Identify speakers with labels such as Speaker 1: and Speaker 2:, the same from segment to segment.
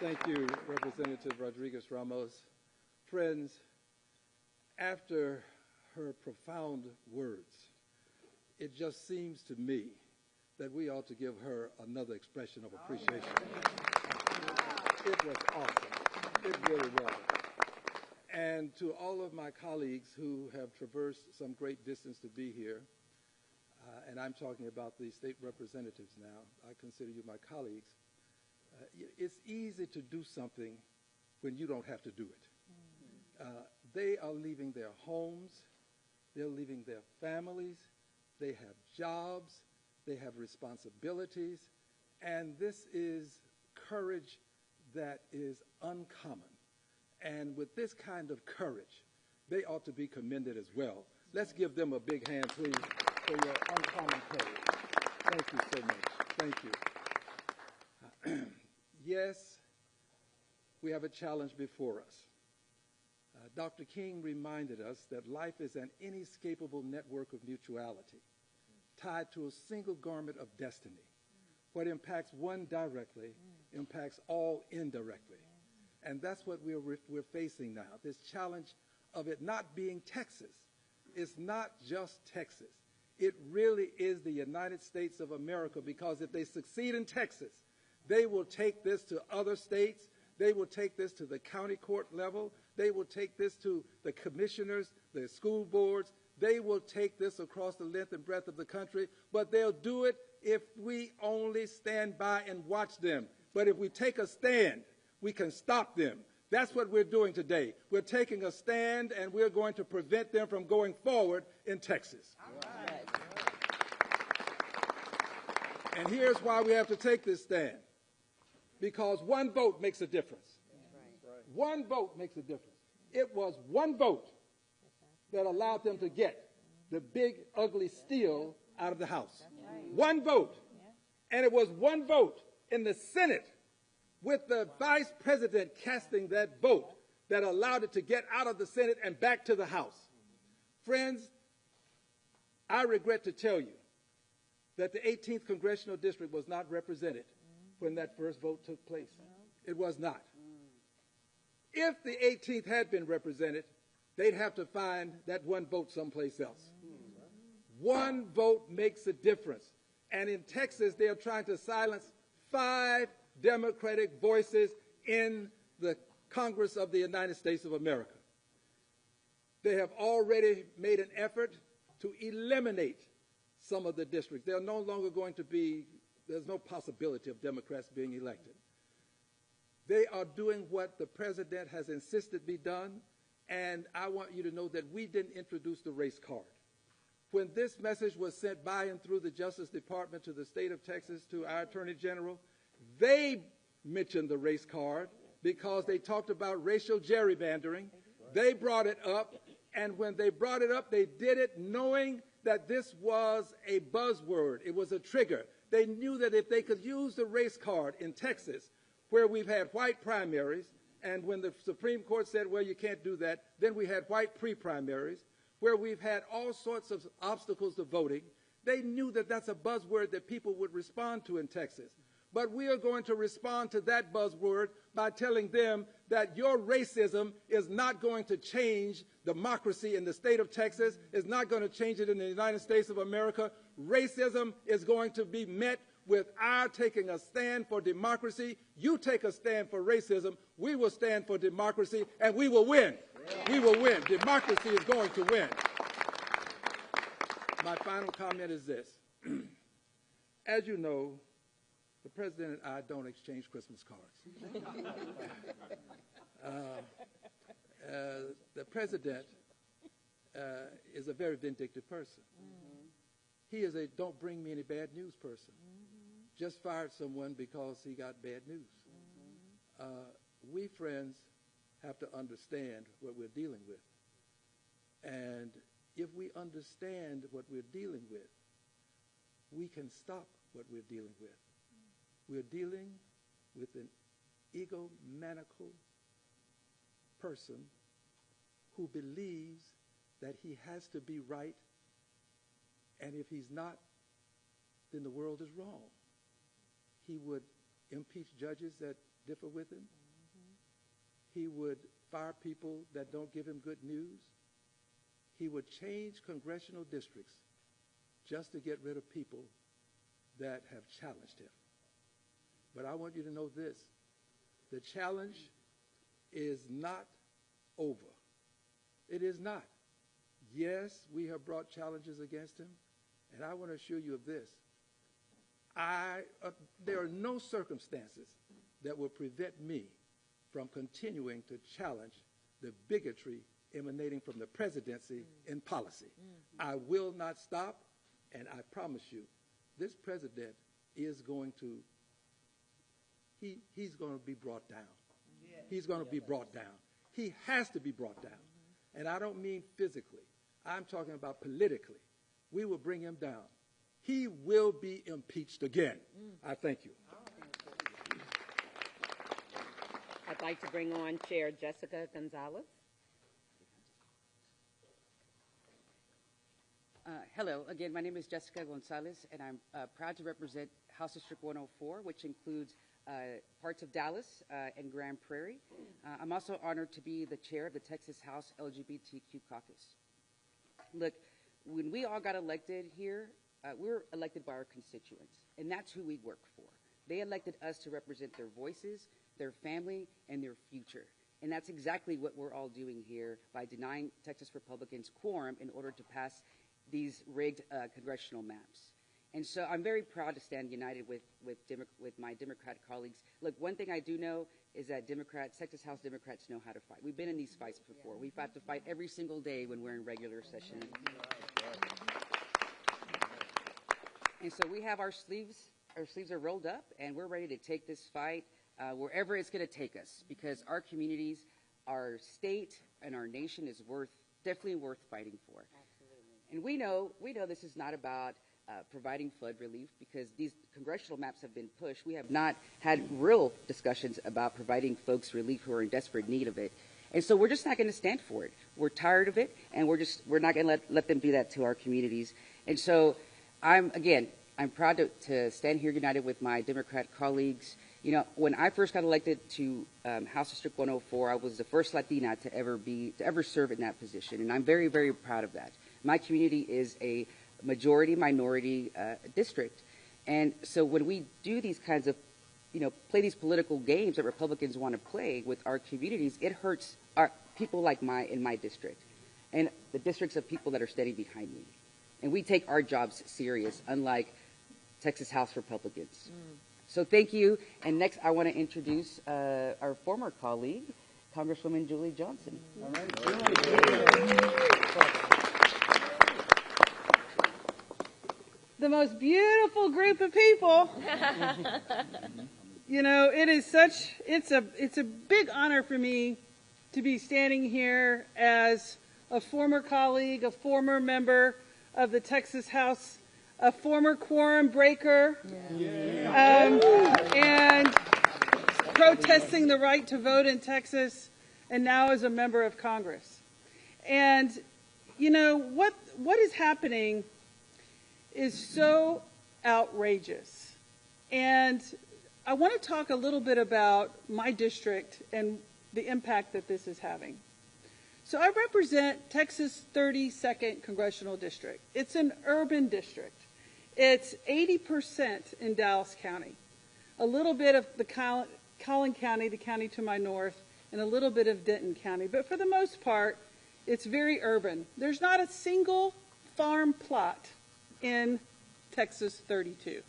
Speaker 1: Thank you, Representative Rodriguez-Ramos. Friends, after her profound words, it just seems to me that we ought to give her another expression of appreciation. It was awesome. It really was. And to all of my colleagues who have traversed some great distance to be here, and I'm talking about the state representatives now, I consider you my colleagues, it's easy to do something when you don't have to do it. They are leaving their homes, they're leaving their families, they have jobs, they have responsibilities, and this is courage that is uncommon. And with this kind of courage, they ought to be commended as well. Let's give them a big hand, please, for your uncommon courage. Thank you so much. Thank you. Yes, we have a challenge before us. Dr. King reminded us that life is an inescapable network of mutuality, tied to a single garment of destiny. What impacts one directly impacts all indirectly. And that's what we're facing now, this challenge of it not being Texas. It's not just Texas. It really is the United States of America, because if they succeed in Texas, they will take this to other states. They will take this to the county court level. They will take this to the commissioners, the school boards. They will take this across the length and breadth of the country, but they'll do it if we only stand by and watch them. But if we take a stand, we can stop them. That's what we're doing today. We're taking a stand, and we're going to prevent them from going forward in Texas. All right. And here's why we have to take this stand. Because one vote makes a difference. Right. One vote makes a difference. It was one vote that allowed them to get the big, ugly steal out of the House. Right. One vote. And it was one vote in the Senate, with the vice president casting that vote, that allowed it to get out of the Senate and back to the House. Friends, I regret to tell you that the 18th Congressional District was not represented when that first vote took place. It was not. If the 18th had been represented, they'd have to find that one vote someplace else. One vote makes a difference. And in Texas, they're trying to silence 5 Democratic voices in the Congress of the United States of America. They have already made an effort to eliminate some of the districts. They're no longer going to be, there's no possibility of Democrats being elected. They are doing what the president has insisted be done, and I want you to know that we didn't introduce the race card. When this message was sent by and through the Justice Department to the state of Texas, to our Attorney General, they mentioned the race card because they talked about racial gerrymandering. They brought it up, and when they brought it up, they did it knowing that this was a buzzword. It was a trigger. They knew that if they could use the race card in Texas, where we've had white primaries, and when the Supreme Court said, well, you can't do that, then we had white pre-primaries, where we've had all sorts of obstacles to voting. They knew that that's a buzzword that people would respond to in Texas. But we are going to respond to that buzzword by telling them that your racism is not going to change democracy in the state of Texas, is not going to change it in the United States of America. Racism is going to be met with our taking a stand for democracy. You take a stand for racism, we will stand for democracy, and we will win. We will win. Democracy is going to win. My final comment is this. As you know, the president and I don't exchange Christmas cards. The president is a very vindictive person. He is a don't bring me any bad news person. Just fired someone because he got bad news. We, friends, have to understand what we're dealing with. And if we understand what we're dealing with, we can stop what we're dealing with. We're dealing with an egomaniacal person who believes that he has to be right, and if he's not, then the world is wrong. He would impeach judges that differ with him. He would fire people that don't give him good news. He would change congressional districts just to get rid of people that have challenged him. But I want you to know this. The challenge is not over. It is not. Yes, we have brought challenges against him, and I want to assure you of this. There are no circumstances that will prevent me from continuing to challenge the bigotry emanating from the presidency in policy. I will not stop, and I promise you, this president is going to, he's going to be brought down. He's going to be brought down. He has to be brought down. And I don't mean physically. I'm talking about politically. We will bring him down. He will be impeached again. I thank you.
Speaker 2: I'd like to bring on Chair Jessica Gonzalez.
Speaker 3: Hello, again, my name is Jessica Gonzalez, and I'm proud to represent House District 104, which includes parts of Dallas and Grand Prairie. I'm also honored to be the chair of the Texas House LGBTQ Caucus. Look, when we all got elected here, we were elected by our constituents, and that's who we work for. They elected us to represent their voices, their family, and their future. And that's exactly what we're all doing here by denying Texas Republicans quorum in order to pass these rigged congressional maps. And so I'm very proud to stand united with my Democrat colleagues. Look, one thing I do know is that Texas House Democrats know how to fight. We've been in these fights before. We've had to fight every single day when we're in regular session. And so we have our sleeves are rolled up, and we're ready to take this fight wherever it's going to take us, because our communities, our state, and our nation is definitely worth fighting for. And we know this is not about providing flood relief, because these congressional maps have been pushed. We have not had real discussions about providing folks relief who are in desperate need of it. And so we're just not going to stand for it. We're tired of it, and we're not going to let them do that to our communities. And so I'm proud to stand here united with my Democrat colleagues. You know, when I first got elected to House District 104, I was the first Latina to ever serve in that position, and I'm very, very proud of that. My community is a majority-minority district, and so when we do these kinds of, play these political games that Republicans want to play with our communities, it hurts our people like in my district, and the districts of people that are standing behind me. And we take our jobs serious, unlike Texas House Republicans. So thank you. And next, I want to introduce our former colleague, Congresswoman Julie Johnson.
Speaker 1: All right.
Speaker 4: The most beautiful group of people. It's a big honor for me to be standing here as a former colleague, a former member of the Texas House, a former quorum breaker, and protesting the right to vote in Texas, and now as a member of Congress. And, what is happening is so outrageous. And I want to talk a little bit about my district and the impact that this is having. So I represent Texas' 32nd Congressional District. It's an urban district. It's 80% in Dallas County, a little bit of the Collin County, the county to my north, and a little bit of Denton County. But for the most part, it's very urban. There's not a single farm plot in Texas 32.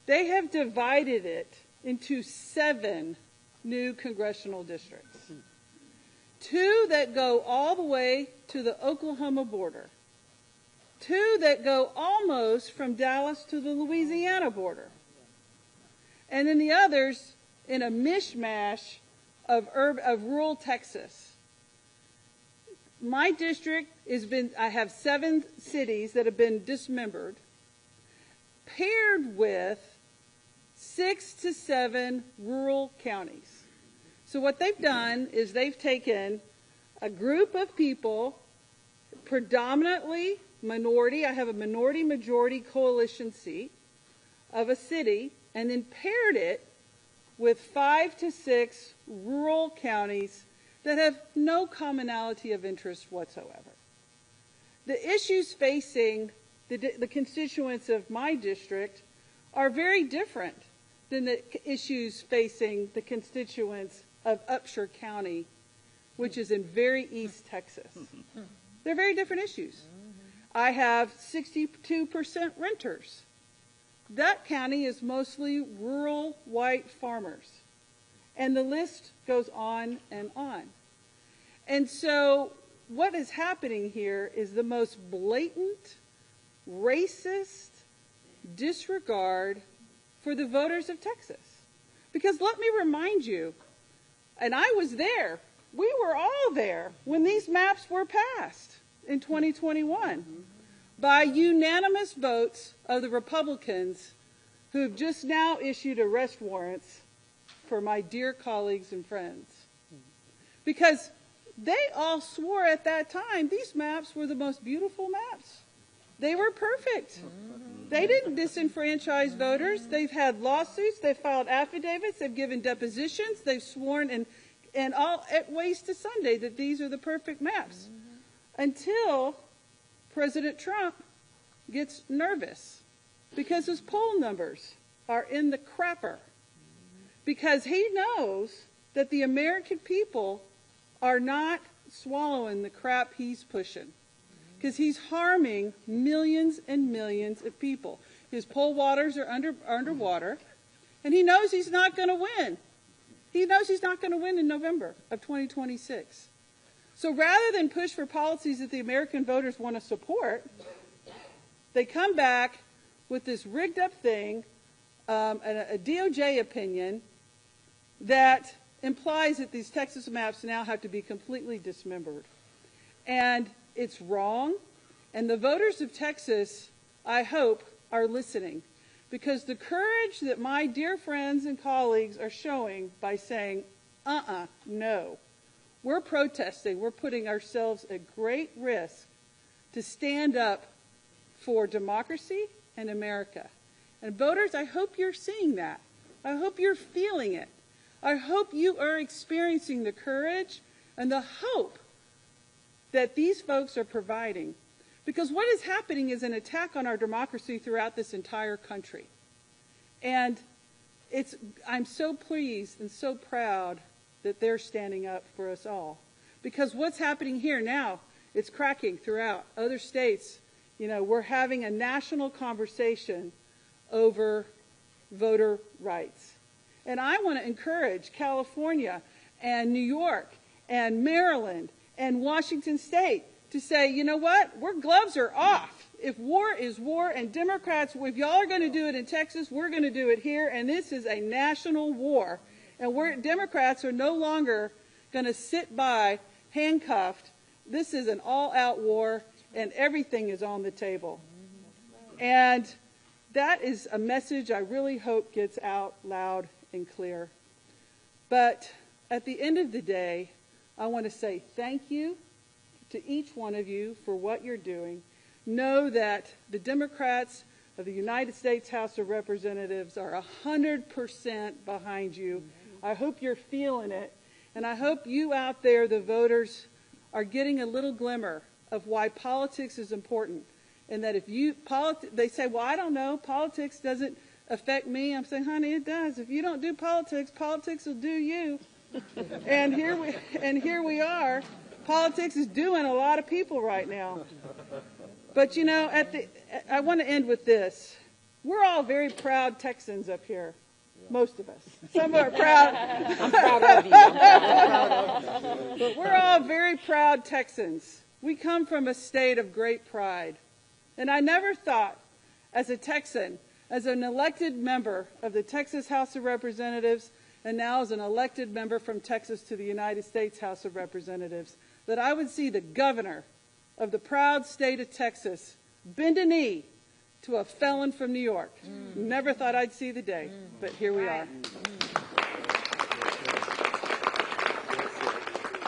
Speaker 4: They have divided it into 7 new congressional districts. 2 that go all the way to the Oklahoma border. 2 that go almost from Dallas to the Louisiana border. And then the others in a mishmash of rural Texas. My district I have 7 cities that have been dismembered, paired with 6 to 7 rural counties. So what they've done is they've taken a group of people, predominantly minority, I have a minority-majority coalition seat of a city, and then paired it with 5 to 6 rural counties that have no commonality of interest whatsoever. The issues facing the constituents of my district are very different than the issues facing the constituents of Upshur County, which is in very East Texas. They're very different issues. I have 62% renters. That county is mostly rural white farmers. And the list goes on and on. And so what is happening here is the most blatant, racist disregard for the voters of Texas. Because let me remind you, and I was there, we were all there when these maps were passed in 2021 by unanimous votes of the Republicans who have just now issued arrest warrants for my dear colleagues and friends. Because they all swore at that time these maps were the most beautiful maps. They were perfect. They didn't disenfranchise voters. They've had lawsuits. They've filed affidavits. They've given depositions. They've sworn in all ways to Sunday that these are the perfect maps. Until President Trump gets nervous because his poll numbers are in the crapper. Because he knows that the American people are not swallowing the crap he's pushing. Because he's harming millions and millions of people. His poll waters are underwater, and he knows he's not going to win. He knows he's not going to win in November of 2026. So rather than push for policies that the American voters want to support, they come back with this rigged up thing, a DOJ opinion that implies that these Texas maps now have to be completely dismembered. And it's wrong. And the voters of Texas, I hope, are listening. Because the courage that my dear friends and colleagues are showing by saying, no, we're protesting, we're putting ourselves at great risk to stand up for democracy and America. And voters, I hope you're seeing that. I hope you're feeling it. I hope you are experiencing the courage and the hope that these folks are providing. Because what is happening is an attack on our democracy throughout this entire country. And I'm so pleased and so proud that they're standing up for us all. Because what's happening here now, it's cracking throughout other states. You know, we're having a national conversation over voter rights. And I want to encourage California and New York and Maryland and Washington State to say, you know what, our gloves are off. If war is war, and Democrats, if y'all are going to do it in Texas, we're going to do it here, and this is a national war. And Democrats are no longer going to sit by handcuffed. This is an all-out war, and everything is on the table. And that is a message I really hope gets out loud and clear. But at the end of the day, I want to say thank you to each one of you for what you're doing. Know that the Democrats of the United States House of Representatives are 100% behind you. I hope you're feeling it. And I hope you out there, the voters, are getting a little glimmer of why politics is important. And that if they say, well, I don't know, politics doesn't affect me. I'm saying, honey, it does. If you don't do politics, politics will do you. And here we are. Politics is doing a lot of people right now. But you know, I want to end with this. We're all very proud Texans up here. Most of us. Some are proud.
Speaker 2: I'm proud of you.
Speaker 4: But we're all very proud Texans. We come from a state of great pride. And I never thought, as a Texan, as an elected member of the Texas House of Representatives, and now as an elected member from Texas to the United States House of Representatives, that I would see the governor of the proud state of Texas bend a knee to a felon from New York. Never thought I'd see the day, but here we are.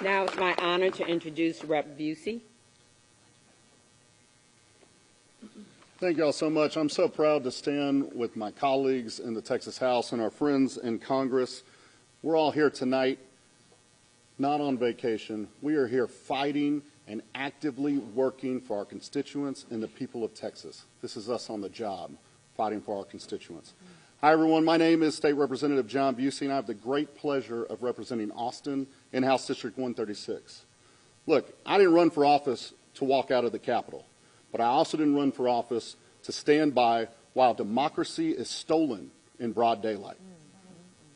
Speaker 2: Now it's my honor to introduce Rep. Busey.
Speaker 5: Thank you all so much. I'm so proud to stand with my colleagues in the Texas House and our friends in Congress. We're all here tonight, not on vacation. We are here fighting and actively working for our constituents and the people of Texas. This is us on the job, fighting for our constituents. Hi, everyone. My name is State Representative John Busey, and I have the great pleasure of representing Austin in House District 136. Look, I didn't run for office to walk out of the Capitol, but I also didn't run for office to stand by while democracy is stolen in broad daylight.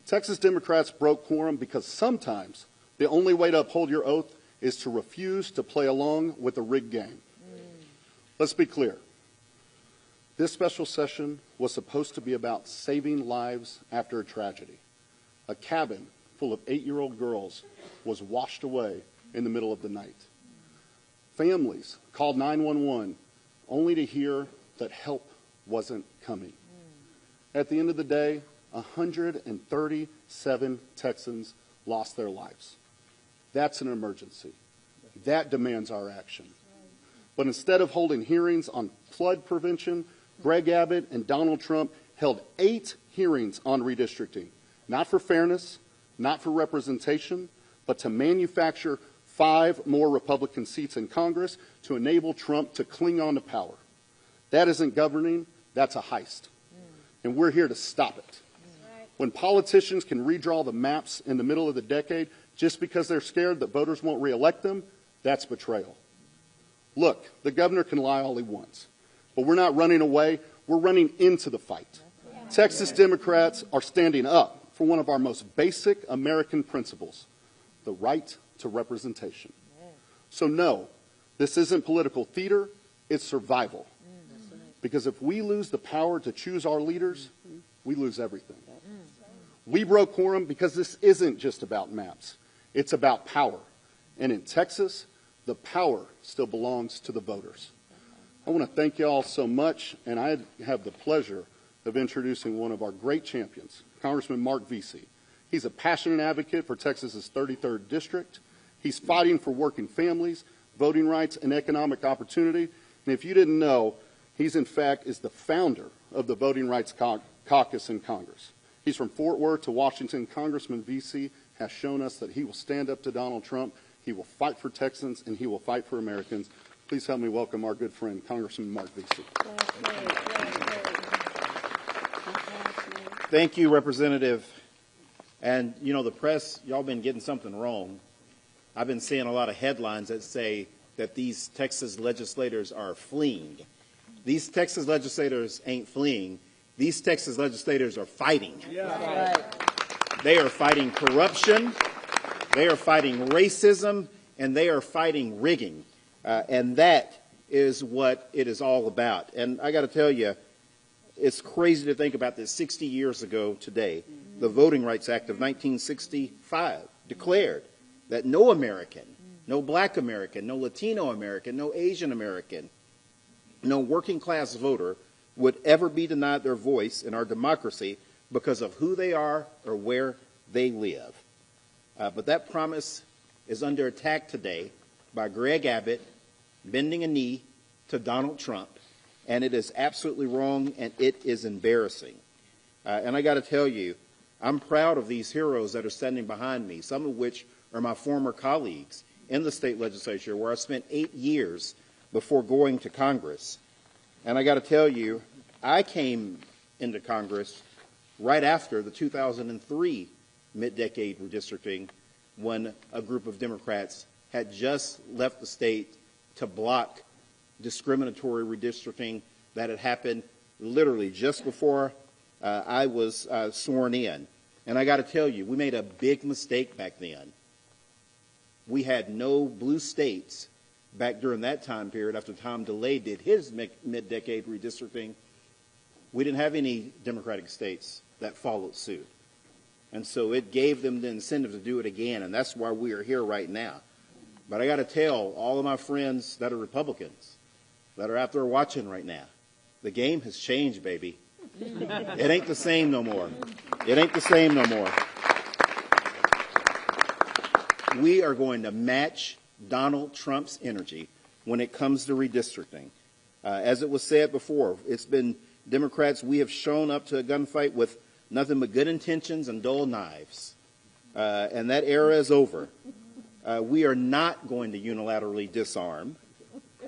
Speaker 5: Texas Democrats broke quorum because sometimes the only way to uphold your oath is to refuse to play along with the rigged game. Let's be clear. This special session was supposed to be about saving lives after a tragedy. A cabin full of 8-year-old girls was washed away in the middle of the night. Families called 911 only to hear that help wasn't coming. At the end of the day, 137 Texans lost their lives. That's an emergency. That demands our action. But instead of holding hearings on flood prevention, Greg Abbott and Donald Trump held 8 hearings on redistricting, not for fairness, not for representation, but to manufacture 5 more Republican seats in Congress to enable Trump to cling on to power. That isn't governing, that's a heist. And we're here to stop it. When politicians can redraw the maps in the middle of the decade just because they're scared that voters won't reelect them, that's betrayal. Look, the governor can lie all he wants, but we're not running away, we're running into the fight. Texas Democrats are standing up for one of our most basic American principles, the right to representation. So no, this isn't political theater, it's survival. Because if we lose the power to choose our leaders, we lose everything. We broke quorum because this isn't just about maps. It's about power. And in Texas, the power still belongs to the voters. I want to thank you all so much, and I have the pleasure of introducing one of our great champions, Congressman Mark Vesey. He's a passionate advocate for Texas's 33rd District. He's fighting for working families, voting rights, and economic opportunity. And if you didn't know, he's in fact is the founder of the Voting Rights Caucus in Congress. He's from Fort Worth to Washington. Congressman Vesey has shown us that he will stand up to Donald Trump, he will fight for Texans, and he will fight for Americans. Please help me welcome our good friend, Congressman Mark Vesey.
Speaker 6: Thank you, Representative. And, you know, the press, y'all been getting something wrong. I've been seeing a lot of headlines that say that these Texas legislators are fleeing. These Texas legislators ain't fleeing. These Texas legislators are fighting.
Speaker 1: Yeah.
Speaker 2: Right.
Speaker 6: They are fighting corruption, they are fighting racism, and they are fighting rigging. And that is what it is all about. And I got to tell you, it's crazy to think about this. 60 years ago today, the Voting Rights Act of 1965 declared that no American, no black American, no Latino American, no Asian American, no working class voter would ever be denied their voice in our democracy because of who they are or where they live. But that promise is under attack today by Greg Abbott bending a knee to Donald Trump, and it is absolutely wrong and it is embarrassing. And I got to tell you, I'm proud of these heroes that are standing behind me, some of which are my former colleagues in the state legislature where I spent 8 years before going to Congress. And I got to tell you, I came into Congress right after the 2003 mid-decade redistricting, when a group of Democrats had just left the state to block discriminatory redistricting that had happened literally just before I was sworn in. And I got to tell you, we made a big mistake back then. We had no blue states back during that time period after Tom DeLay did his mid-decade redistricting. We didn't have any Democratic states that followed suit. And so it gave them the incentive to do it again, and that's why we are here right now. But I got to tell all of my friends that are Republicans that are out there watching right now, the game has changed, baby. It ain't the same no more. It ain't the same no more. We are going to match Donald Trump's energy when it comes to redistricting. As it was said before, it's been Democrats, we have shown up to a gunfight with nothing but good intentions and dull knives. And that era is over. We are not going to unilaterally disarm.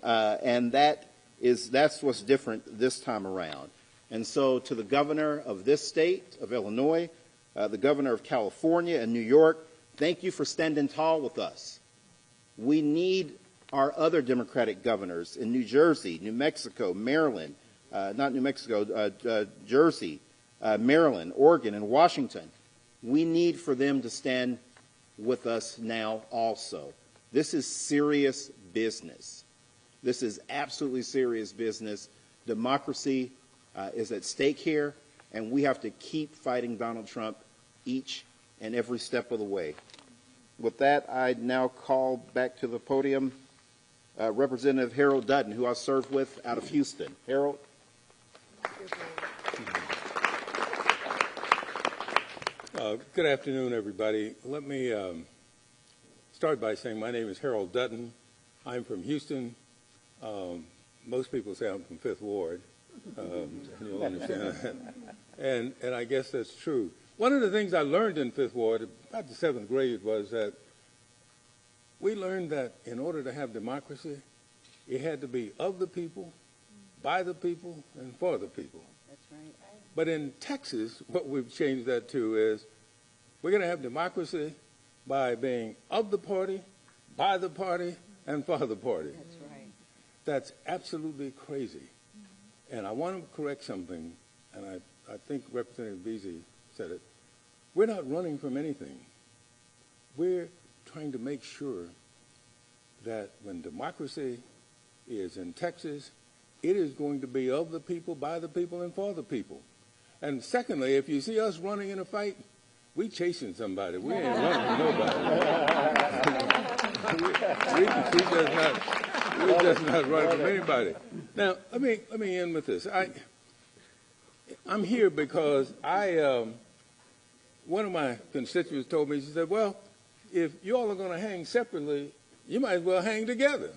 Speaker 6: And that's what's different this time around. And so to the governor of this state, of Illinois, the governor of California and New York, thank you for standing tall with us. We need our other Democratic governors in New Jersey, New Mexico, Maryland, not New Mexico, Jersey, Maryland, Oregon, and Washington. We need for them to stand with us now also. This is serious business. This is absolutely serious business. Democracy is at stake here, and we have to keep fighting Donald Trump each and every step of the way. With that, I now call back to the podium Representative Harold Dutton, who I served with out of Houston. Harold.
Speaker 7: Good afternoon, everybody. Let me start by saying my name is Harold Dutton. I'm from Houston. Most people say I'm from Fifth Ward. You'll understand that. And I guess that's true. One of the things I learned in Fifth Ward, about the 7th grade, was that we learned that in order to have democracy, it had to be of the people, by the people, and for the people.
Speaker 3: That's right.
Speaker 7: But in Texas, what we've changed that to is we're going to have democracy by being of the party, by the party, and for the party.
Speaker 3: That's right.
Speaker 7: That's absolutely crazy. And I want to correct something, and I think Representative Beasley said it. We're not running from anything. We're trying to make sure that when democracy is in Texas, it is going to be of the people, by the people, and for the people. And secondly, if you see us running in a fight, we chasing somebody. We ain't running from nobody. We're just not running from anybody. Now, let me end with this. I'm here because one of my constituents told me, she said, well, if you all are going to hang separately, you might as well hang together.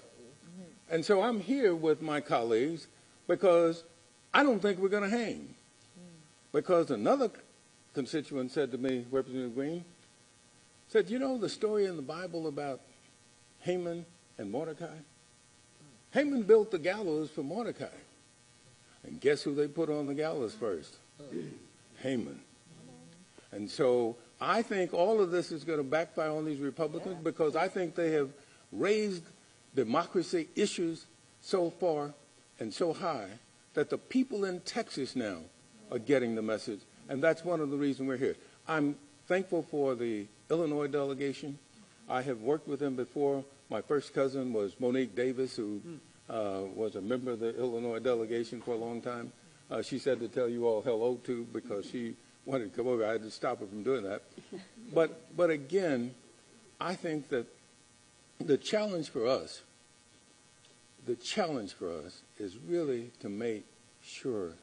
Speaker 7: And so I'm here with my colleagues because I don't think we're going to hang. Because another constituent said to me, Representative Green, said, you know the story in the Bible about Haman and Mordecai? Haman built the gallows for Mordecai. And guess who they put on the gallows first? Haman. And so I think all of this is going to backfire on these Republicans because I think they have raised democracy issues so far and so high that the people in Texas now are getting the message, and that's one of the reasons we're here. I'm thankful for the Illinois delegation. I have worked with them before. My first cousin was Monique Davis, who was a member of the Illinois delegation for a long time. She said to tell you all hello to because she wanted to come over. I had to stop her from doing that. But again, I think that the challenge for us is really to make sure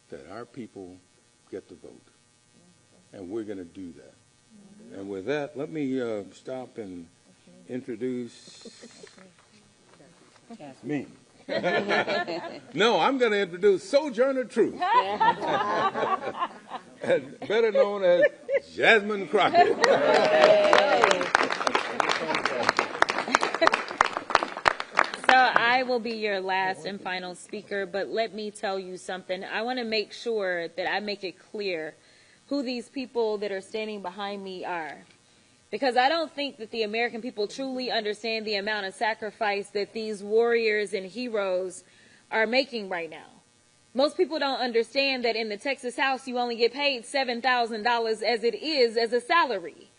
Speaker 7: that our people get to vote. And we're going to do that. And with that, let me stop and introduce me. No, I'm going to introduce Sojourner Truth, better known as Jasmine Crockett.
Speaker 8: So I will be your last and final speaker, but let me tell you something. I want to make sure that I make it clear who these people that are standing behind me are. Because I don't think that the American people truly understand the amount of sacrifice that these warriors and heroes are making right now. Most people don't understand that in the Texas House, you only get paid $7,000 as it is as a salary.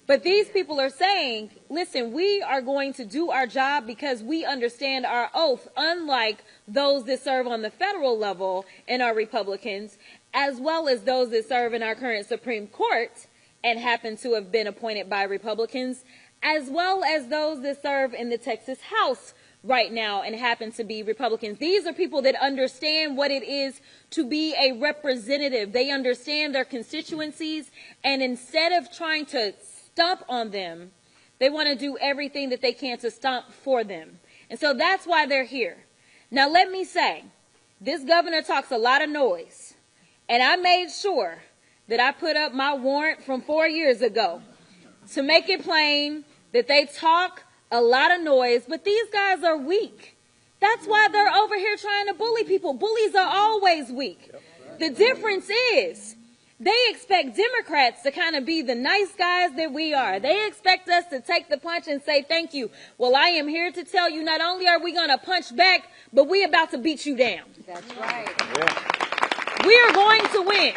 Speaker 8: But these people are saying, listen, we are going to do our job because we understand our oath, unlike those that serve on the federal level and are Republicans, as well as those that serve in our current Supreme Court and happen to have been appointed by Republicans, as well as those that serve in the Texas House right now and happen to be Republicans. These are people that understand what it is to be a representative. They understand their constituencies, and instead of trying to stomp on them, they want to do everything that they can to stomp for them. And so that's why they're here. Now, let me say, this governor talks a lot of noise, and I made sure that I put up my warrant from 4 years ago to make it plain that they talk a lot of noise, but these guys are weak. That's why they're over here trying to bully people. Bullies are always weak. The difference is they expect Democrats to kind of be the nice guys that we are. They expect us to take the punch and say thank you. Well, I am here to tell you, not only are we going to punch back, but we're about to beat you down.
Speaker 2: That's right.
Speaker 8: We are going to win.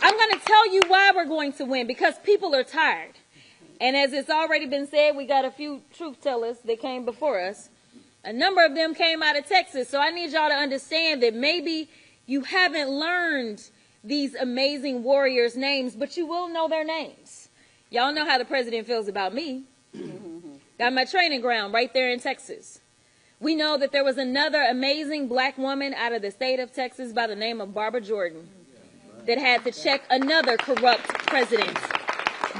Speaker 8: I'm going to tell you why we're going to win, because people are tired. And as it's already been said, we got a few truth tellers that came before us. A number of them came out of Texas. So I need y'all to understand that maybe you haven't learned these amazing warriors' names, but you will know their names. Y'all know how the president feels about me. Got my training ground right there in Texas. We know that there was another amazing black woman out of the state of Texas by the name of Barbara Jordan that had to check another corrupt president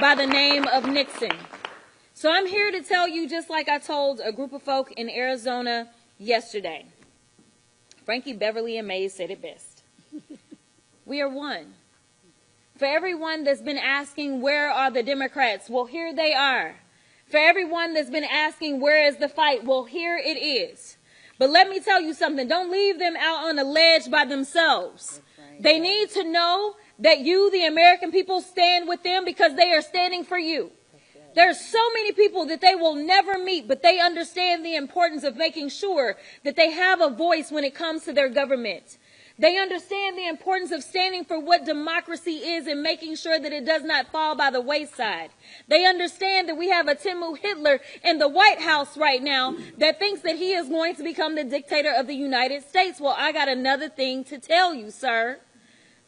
Speaker 8: by the name of Nixon. So I'm here to tell you, just like I told a group of folk in Arizona yesterday. Frankie Beverly and Mays said it best. We are one. For everyone that's been asking, where are the Democrats? Well, here they are. For everyone that's been asking, where is the fight? Well, here it is. But let me tell you something. Don't leave them out on a ledge by themselves. They need to know that you, the American people, stand with them because they are standing for you. There's so many people that they will never meet, but they understand the importance of making sure that they have a voice when it comes to their government. They understand the importance of standing for what democracy is and making sure that it does not fall by the wayside. They understand that we have a Timu Hitler in the White House right now that thinks that he is going to become the dictator of the United States. Well, I got another thing to tell you, sir.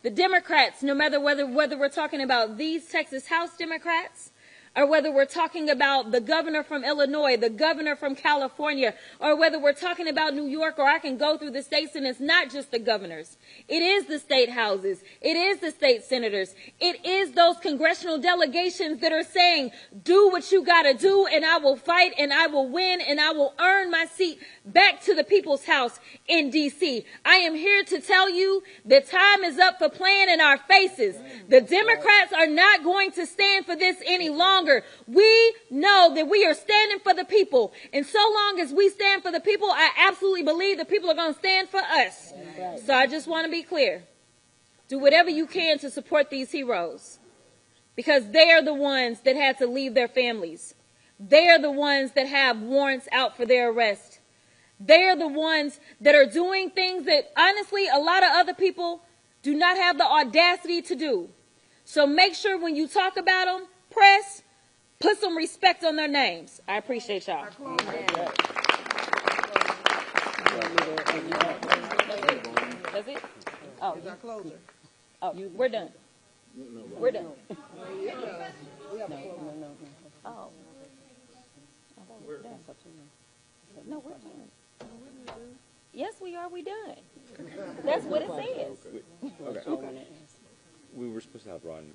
Speaker 8: The Democrats, no matter whether we're talking about these Texas House Democrats, or whether we're talking about the governor from Illinois, the governor from California, or whether we're talking about New York, or I can go through the states, and it's not just the governors. It is the state houses. It is the state senators. It is those congressional delegations that are saying, do what you got to do, and I will fight, and I will win, and I will earn my seat back to the people's house in D.C. I am here to tell you that time is up for playing in our faces. The Democrats are not going to stand for this any longer. We know that we are standing for the people. And so long as we stand for the people, I absolutely believe the people are going to stand for us. So I just want to be clear. Do whatever you can to support these heroes, because they are the ones that had to leave their families. They are the ones that have warrants out for their arrest. They are the ones that are doing things that, honestly, a lot of other people do not have the audacity to do. So make sure when you talk about them, press, put some respect on their names. I appreciate y'all. That's it? Oh, oh, we're done. We're done. Oh. No, we're done. Yes, we are. We done. That's what it says.
Speaker 9: Okay. We were supposed to have Ron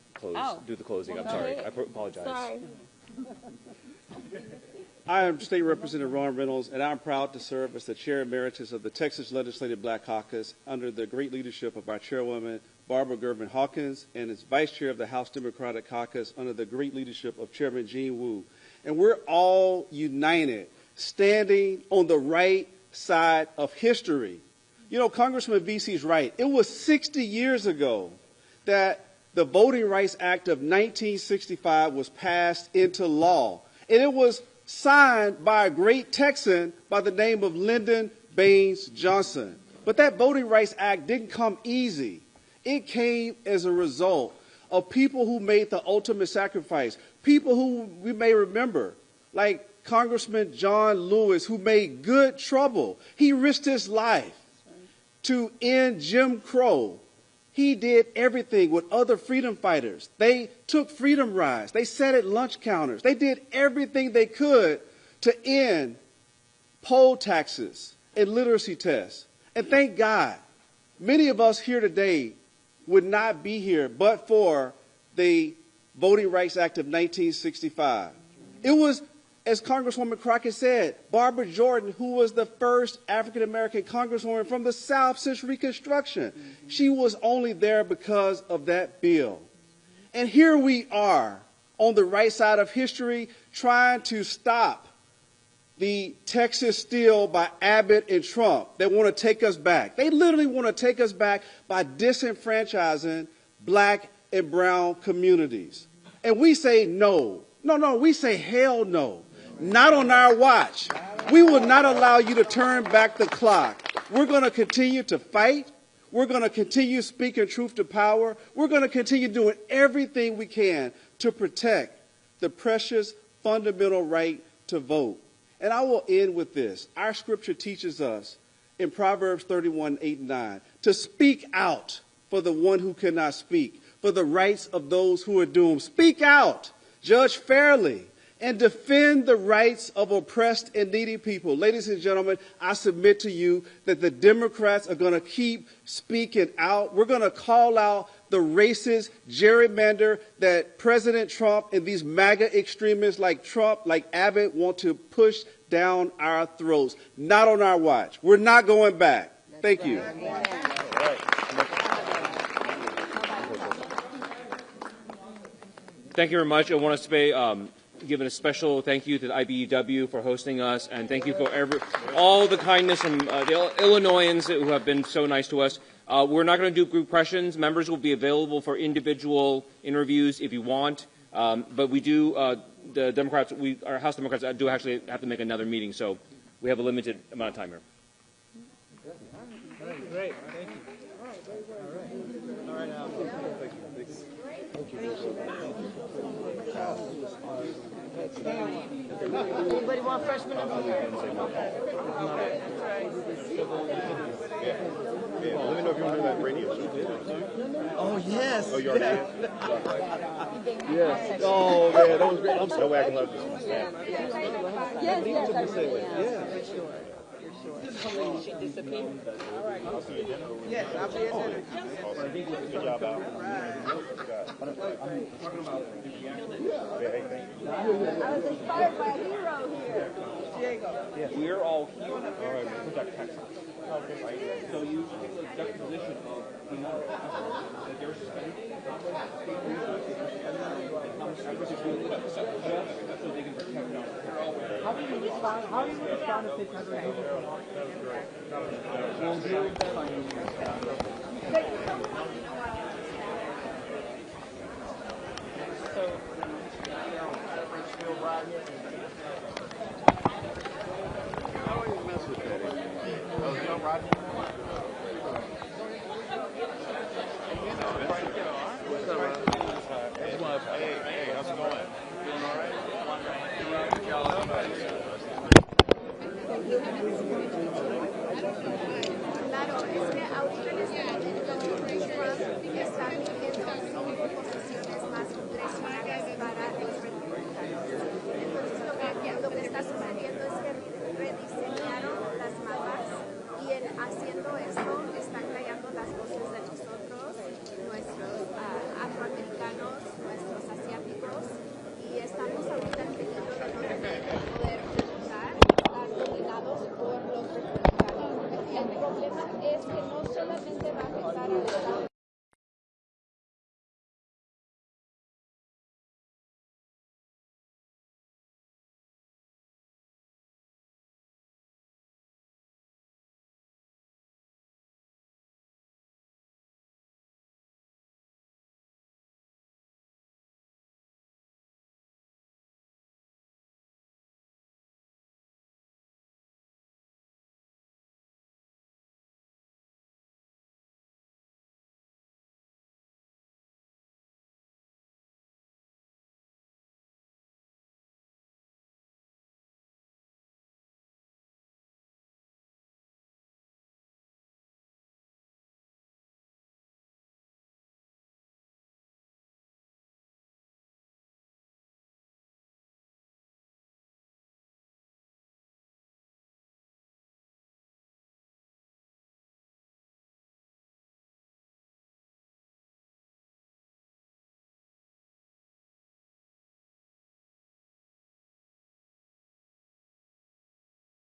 Speaker 9: do the closing. I'm
Speaker 8: Well,
Speaker 9: sorry.
Speaker 8: go
Speaker 9: I
Speaker 8: ahead.
Speaker 9: apologize.
Speaker 8: Sorry.
Speaker 10: I am State Representative Ron Reynolds, and I'm proud to serve as the Chair Emeritus of the Texas Legislative Black Caucus under the great leadership of our Chairwoman, Barbara Gervin Hawkins, and as Vice Chair of the House Democratic Caucus under the great leadership of Chairman Gene Wu. And we're all united, standing on the right side of history. You know, Congressman VC's right. It was 60 years ago that the Voting Rights Act of 1965 was passed into law. And it was signed by a great Texan by the name of Lyndon Baines Johnson. But that Voting Rights Act didn't come easy. It came as a result of people who made the ultimate sacrifice, people who we may remember, like Congressman John Lewis, who made good trouble. He risked his life to end Jim Crow. He did everything with other freedom fighters. They took freedom rides. They sat at lunch counters. They did everything they could to end poll taxes and literacy tests. And thank God, many of us here today would not be here but for the Voting Rights Act of 1965. It was as Congresswoman Crockett said, Barbara Jordan, who was the first African-American Congresswoman from the South since Reconstruction. She was only there because of that bill. And here we are on the right side of history trying to stop the Texas steal by Abbott and Trump. They want to take us back. They literally want to take us back by disenfranchising black and brown communities. And we say no. No, we say hell no. Not on our watch. We will not allow you to turn back the clock. We're going to continue to fight. We're going to continue speaking truth to power. We're going to continue doing everything we can to protect the precious fundamental right to vote. And I will end with this. Our scripture teaches us in Proverbs 31:8-9 to speak out for the one who cannot speak, for the rights of those who are doomed. Speak out, judge fairly, and defend the rights of oppressed and needy people. Ladies and gentlemen, I submit to you that the Democrats are going to keep speaking out. We're going to call out the racist gerrymander that President Trump and these MAGA extremists like Trump, like Abbott, want to push down our throats. Not on our watch. We're not going back. Thank you.
Speaker 9: Thank you very much. I want to say, giving a special thank you to the IBEW for hosting us, and thank you for all the kindness from the Illinoisans who have been so nice to us. We're not going to do group questions. Members will be available for individual interviews if you want. But we do, the Democrats, our House Democrats do actually have to make another meeting, so we have a limited amount of time here.
Speaker 1: Great. Thank you. All right.
Speaker 2: Anybody want freshman of the year?
Speaker 6: Yeah, let me know if you want to do that radio show.
Speaker 1: Oh, yes.
Speaker 6: Oh, you already did?
Speaker 1: Yes. Oh, man, that was great. I'm
Speaker 6: No way I can love this one.
Speaker 2: Yes, she disappeared.
Speaker 1: Yes, I'll be at dinner.
Speaker 6: Good job, Al.
Speaker 2: I was inspired by a hero here.
Speaker 1: Diego.
Speaker 9: We're all here to protect Texas. Right? So you take the juxtaposition of the amount of effort that they're spending so they can protect us.
Speaker 1: How do you respond if they try to remove
Speaker 6: I don't even mess with that anymore.